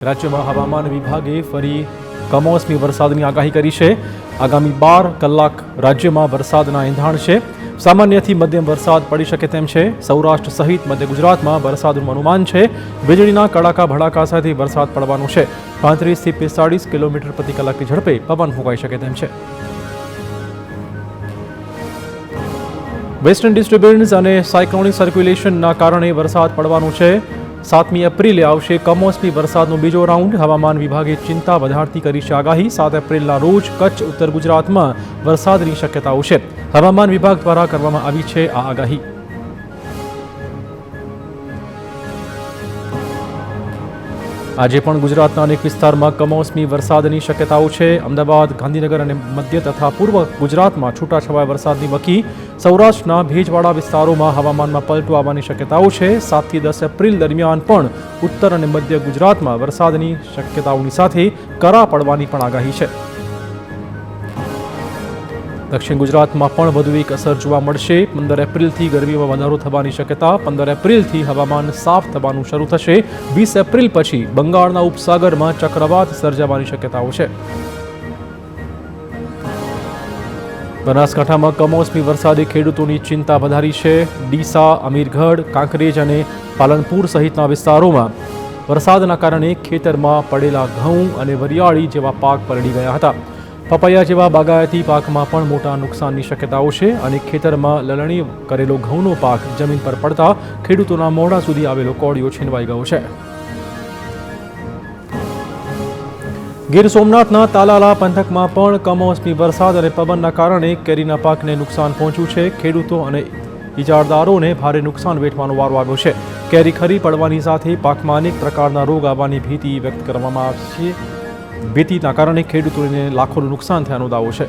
રાજ્યમાં હવામાન વિભાગે ફરી કમોસમી વરસાદની આગાહી કરી છે। આગામી 12 કલાક રાજ્યમાં વરસાદના એંધાણ છે। સામાન્યથી મધ્યમ વરસાદ પડી શકે તેમ છે। સૌરાષ્ટ્ર સહિત મધ્ય ગુજરાતમાં વરસાદનું અનુમાન છે। વીજળીના કડાકા ભડાકા સાથે વરસાદ પડવાનો છે। 35 થી 45 કિલોમીટર પ્રતિ કલાકની ઝડપે પવન ફૂંકાઈ શકે તેમ છે। વેસ્ટર્ન ડિસ્ટર્બન્સ અને સાયક્લોનિક સર્ક્યુલેશનના કારણે વરસાદ પડવાનો છે। 7મી એપ્રિલે આવશે કમોસમી વરસાદનો બીજો રાઉન્ડ। હવામાન વિભાગે ચિંતા વધારતી કરી છે આગાહી। 7 એપ્રિલના રોજ કચ્છ ઉત્તર ગુજરાતમાં વરસાદની શક્યતાઓ છે। હવામાન વિભાગ દ્વારા કરવામાં આવી છે આ આગાહી। આજે પણ ગુજરાતના અનેક વિસ્તારમાં કમોસમી વરસાદની શક્યતાઓ છે। અમદાવાદ, ગાંધીનગર અને મધ્ય તથા પૂર્વ ગુજરાતમાં છૂટાછવાયા વરસાદની વકી। સૌરાષ્ટ્રના ભેજવાળા વિસ્તારોમાં હવામાનમાં પલટો આવવાની શક્યતાઓ છે। 7 થી 10 એપ્રિલ દરમિયાન પણ ઉત્તર અને મધ્ય ગુજરાતમાં વરસાદની શક્યતાઓની સાથે કરા પડવાની પણ આગાહી છે। દક્ષિણ ગુજરાતમાં પણ વધુ એક અસર જોવા મળશે। 15 એપ્રિલથી ગરમીમાં વધારો થવાની શક્યતા। 15 એપ્રિલથી હવામાન સાફ થવાનું શરૂ થશે। 20 એપ્રિલ પછી બંગાળના ઉપસાગરમાં ચક્રવાત સર્જાવાની શક્યતાઓ છે। બનાસકાંઠામાં કમોસમી વરસાદે ખેડૂતોની ચિંતા વધારી છે। ડીસા, અમીરગઢ, કાંકરેજ અને પાલનપુર સહિતના વિસ્તારોમાં વરસાદના કારણે ખેતરમાં પડેલા ઘઉં અને વરિયાળી જેવા પાક પલળી ગયા હતા। પપૈયા જેવા બાગાયતી પાકમાં પણ મોટા નુકસાનની શક્યતાઓ છે અને ખેતરમાં લલણી કરેલો ઘઉંનો પાક જમીન પર પડતા ખેડૂતોના મોઢા સુધી આવેલો કોળિયો છીનવાઈ ગયો છે। ગીર સોમનાથના તાલાલા પંથકમાં પણ કમોસમી વરસાદ અને પવનના કારણે કેરીના પાકને નુકસાન પહોંચ્યું છે। ખેડૂતો અને ઇજારદારોને ભારે નુકસાન વેઠવાનો વારો આવ્યો છે। કેરી ખરી પડવાની સાથે પાકમાં અનેક પ્રકારના રોગ આવવાની ભીતિ વ્યક્ત કરવામાં આવી છે। ભીતિના કારણે ખેડૂતોને લાખોનું નુકસાન થયાનો દાવો છે।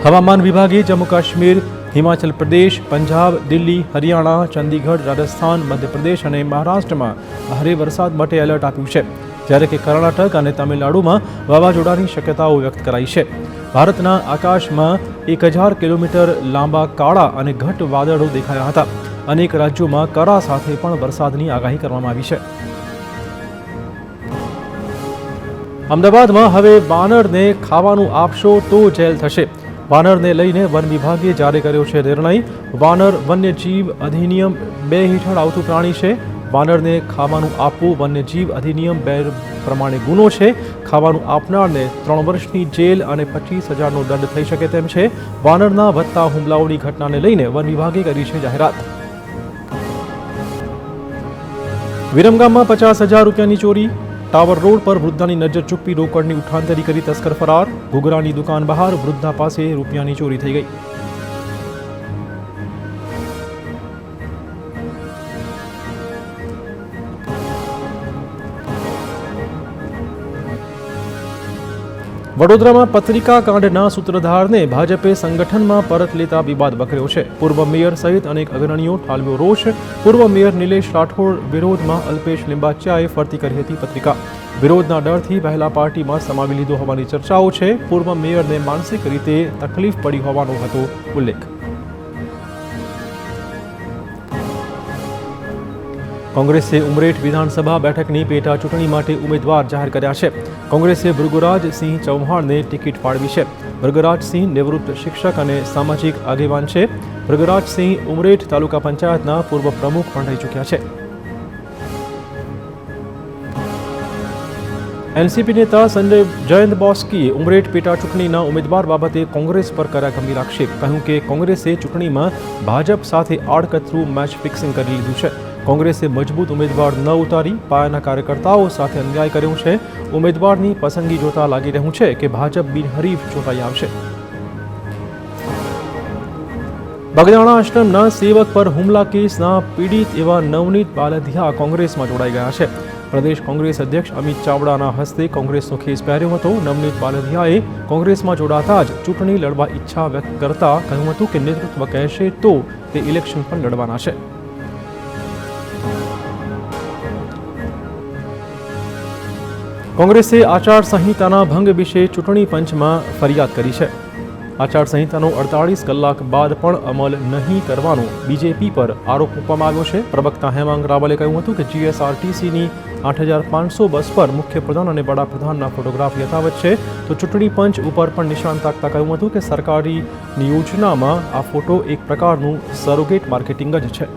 હવામાન વિભાગે જમ્મુ કાશ્મીર, હિમાચલ પ્રદેશ, પંજાબ, દિલ્હી, હરિયાણા, ચંદીગઢ, રાજસ્થાન, મધ્યપ્રદેશ અને મહારાષ્ટ્રમાં ભારે વરસાદ માટે એલર્ટ આપ્યું છે, જ્યારે કે કર્ણાટક અને તમિલનાડુમાં વાવાઝોડાની શક્યતાઓ વ્યક્ત કરાઈ છે। ભારતના આકાશમાં 1000 કિલોમીટર લાંબા કાળા અને ઘટ વાદળો દેખાયા હતા। અનેક રાજ્યોમાં કરા સાથે પણ વરસાદની આગાહી કરવામાં આવી છે। અમદાવાદમાં હવે વાનરને ખાવાનું આપશો તો જેલ થશે। વાનરને લઈને વન વિભાગે જારી કર્યો છે નિર્ણય। વાનર વન્યજીવ અધિનિયમ 2 હેઠળ આવતું પ્રાણી છે। વાનરને ખાવાનું આપવું વન્યજીવ અધિનિયમ 2 પ્રમાણે ગુનો છે। ખાવાનું આપનારને 3 વર્ષની જેલ અને 25,000નો દંડ થઈ શકે તેમ છે। વાનરના વધતા હુમલાઓની ઘટનાને લઈને વન વિભાગે કરી છે જાહેરાત। વિરમગામમાં 50,000 રૂપિયાની ચોરી। ટાવર રોડ પર વૃદ્ધાની નજર ચૂકવી રોકડની ઉઠાંતરી કરી તસ્કર ફરાર। ઘૂઘરાની દુકાન બહાર વૃદ્ધા પાસે રૂપિયાની ચોરી થઈ ગઈ। વડોદરામાં પત્રિકા કાંડના સૂત્રધારને ભાજપે સંગઠનમાં પરત લેતા વિવાદ વકર્યો છે। પૂર્વ મેયર સહિત અનેક અગ્રણીઓ ઠાલવ્યો રોષ। પૂર્વ મેયર નિલેશ રાઠોડ વિરોધમાં અલ્પેશ લિંબાચિયાએ ફરતી કરી હતી પત્રિકા। વિરોધના ડરથી પહેલા પાર્ટીમાં સમાવી લીધો હોવાની ચર્ચાઓ છે। પૂર્વ મેયરને માનસિક રીતે તકલીફ પડી હોવાનો હતો ઉલ્લેખ। કોંગ્રેસે ઉમરેઠ વિધાનસભા બેઠકની પેટા ચૂંટણી માટે ઉમેદવાર જાહેર કર્યા છે। કોંગ્રેસે ભૃગુરાજસિંહ ચૌહાણને ટિકિટ ફાળવી છે। ભૃગુરાજસિંહ નિવૃત્ત શિક્ષક અને સામાજિક આગેવાન છે। ભૃગુરાજસિંહ ઉમરેઠ તાલુકા પંચાયતના પૂર્વ પ્રમુખ પણ રહી ચૂક્યા છે। એનસીપી નેતા સંજય જયંત બોસ્કીએ ઉમરેઠ પેટા ચૂંટણીના ઉમેદવાર બાબતે કોંગ્રેસ પર કર્યા ગંભીર આક્ષેપ। કહ્યું કે કોંગ્રેસે ચૂંટણીમાં ભાજપ સાથે આડકતરું મેચ ફિક્સિંગ કરી લીધું છે। કોંગ્રેસે મજબૂત ઉમેદવાર ન ઉતારી પાયાના કાર્યકર્તાઓ સાથે અન્યાય કર્યો છે। ઉમેદવારની પસંદગી જોતા લાગી રહ્યું છે કે ભાજપ બિનહરીફ ચૂંટાઈ આવશે। બગદાણા આશ્રમના સેવક પર હુમલા કેસના પીડિત એવા નવનીત બાલદિયા કોંગ્રેસમાં જોડાઈ ગયા છે। પ્રદેશ કોંગ્રેસ અધ્યક્ષ અમિત ચાવડાના હસ્તે કોંગ્રેસનો ખેસ પહેર્યો હતો। નવનીત બાલદિયાએ કોંગ્રેસમાં જોડાતા જ ચૂંટણી લડવા ઈચ્છા વ્યક્ત કરતા કહ્યું હતું કે નેતૃત્વ કહેશે તો તે ઇલેક્શન પણ લડવાના છે। કોંગ્રેસે આચારસંહિતાના ભંગ વિશે ચૂંટણી પંચમાં ફરિયાદ કરી છે। આચારસંહિતાનો 48 કલાક બાદ પણ અમલ નહીં કરવાનો બીજેપી પર આરોપ મૂકવામાં આવ્યો છે. પ્રવક્તા હેમાંગ રાવલે કહ્યું હતું કે જીએસઆરટીસીની 8500 બસ પર મુખ્યપ્રધાન અને વડાપ્રધાનના ફોટોગ્રાફ યથાવત છે. તો ચૂંટણી પંચ ઉપર પણ નિશાન તાકતા કહ્યું હતું કે સરકારી યોજનામાં આ ફોટો એક પ્રકારનું સરોગેટ માર્કેટિંગ જ છે.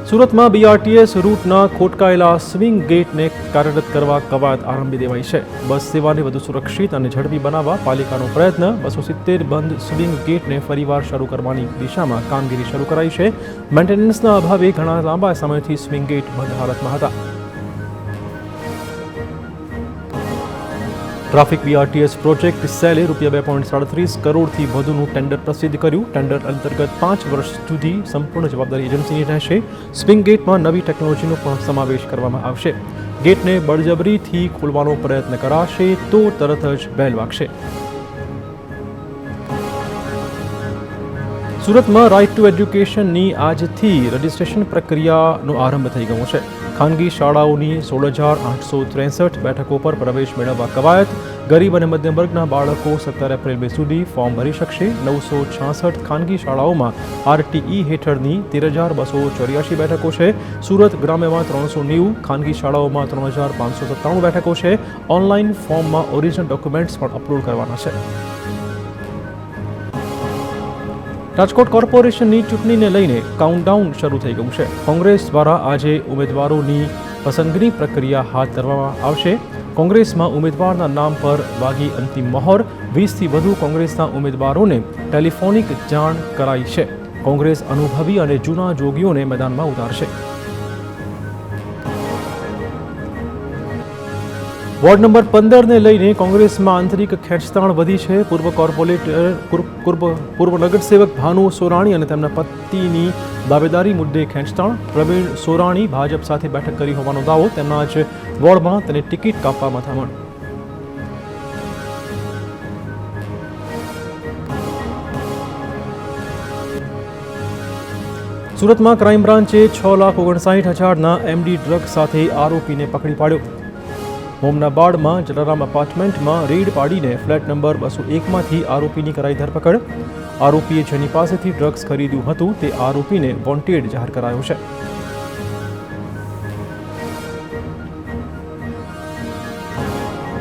સુરતમાં બીઆરટીએસ રૂટના ખોટકાયેલા સ્વિંગ ગેટને કાર્યરત કરવા કવાયત આરંભી દેવાઈ છે. બસ સેવાને વધુ સુરક્ષિત અને ઝડપી બનાવવા પાલિકાનો પ્રયત્ન. 270 બંધ સ્વિંગ ગેટને ફરીવાર શરૂ કરવાની દિશામાં કામગીરી શરૂ કરાઈ છે. મેન્ટેનન્સના અભાવે ઘણા લાંબા સમયથી સ્વિંગ ગેટ બંધ હાલતમાં હતા. ટ્રાફિક બીઆરટીએસ પ્રોજેક્ટ સેલે ₹2.37 કરોડથી વધુનું ટેન્ડર પ્રસિદ્ધ કર્યું. ટેન્ડર અંતર્ગત 5 વર્ષ સુધી સંપૂર્ણ જવાબદારી એજન્સીની રહેશે. સ્વિંગ ગેટમાં નવી ટેકનોલોજીનો પણ સમાવેશ કરવામાં આવશે. ગેટને બળજબરીથી ખોલવાનો પ્રયત્ન કરાશે તો તરત જ બેલ વાગશે. સુરતમાં રાઇટ ટુ એજ્યુકેશનની આજથી રજિસ્ટ્રેશન પ્રક્રિયાનો આરંભ થઈ ગયો છે. ખાનગી શાળાઓની 16,863 બેઠકો પર પ્રવેશ મેળવવા કવાયત. ગરીબ અને મધ્યમ વર્ગના બાળકો 17 એપ્રિલ સુધી ફોર્મ ભરી શકશે. 966 ખાનગી શાળાઓમાં આરટીઈ હેઠળની 13,284 બેઠકો છે. સુરત ગ્રામ્યમાં 390, ખાનગી શાળાઓમાં 3,597 બેઠકો છે. ઓનલાઈન ફોર્મમાં ઓરિજિનલ ડોક્યુમેન્ટ્સ પણ અપલોડ કરવાના છે. રાજકોટ કોર્પોરેશનની ચૂંટણીને લઈને કાઉન્ટડાઉન શરૂ થઈ ગયું છે. કોંગ્રેસ દ્વારા આજે ઉમેદવારોની પસંદગીની પ્રક્રિયા હાથ ધરવામાં આવશે. કોંગ્રેસમાં ઉમેદવારના નામ પર વાગી અંતિમ મહોર. 20થી વધુ કોંગ્રેસના ઉમેદવારોને ટેલિફોનિક જાણ કરાઈ છે. કોંગ્રેસ અનુભવી અને જૂના જોગીઓને મેદાનમાં ઉતારશે. વોર્ડ નંબર 15ને લઈને કોંગ્રેસમાં આંતરિક ખેંચતાણ વધી છે. પૂર્વ નગરસેવક ભાનુ સોરાણી અને તેમના પતિની દાવેદારી મુદ્દે ખેંચતાણ. પ્રવીણ સોરાણી ભાજપ સાથે બેઠક કરી હોવાનો દાવો. તેમના જ વોર્ડમાં તેને ટિકિટ કાપવા મથામણ. સુરતમાં ક્રાઇમ બ્રાન્ચે 6,59,000ના એમડી ડ્રગ્સ સાથે આરોપીને પકડી પાડ્યો. મોમનાબાદમાં જલારામ એપાર્ટમેન્ટમાં રેડ પાડીને ફ્લેટ નંબર 201માંથી આરોપીની કરાઈ ધરપકડ. આરોપીએ જેની પાસેથી ડ્રગ્સ ખરીદ્યું હતું તે આરોપીને વોન્ટેડ જાહેર કરાયો છે.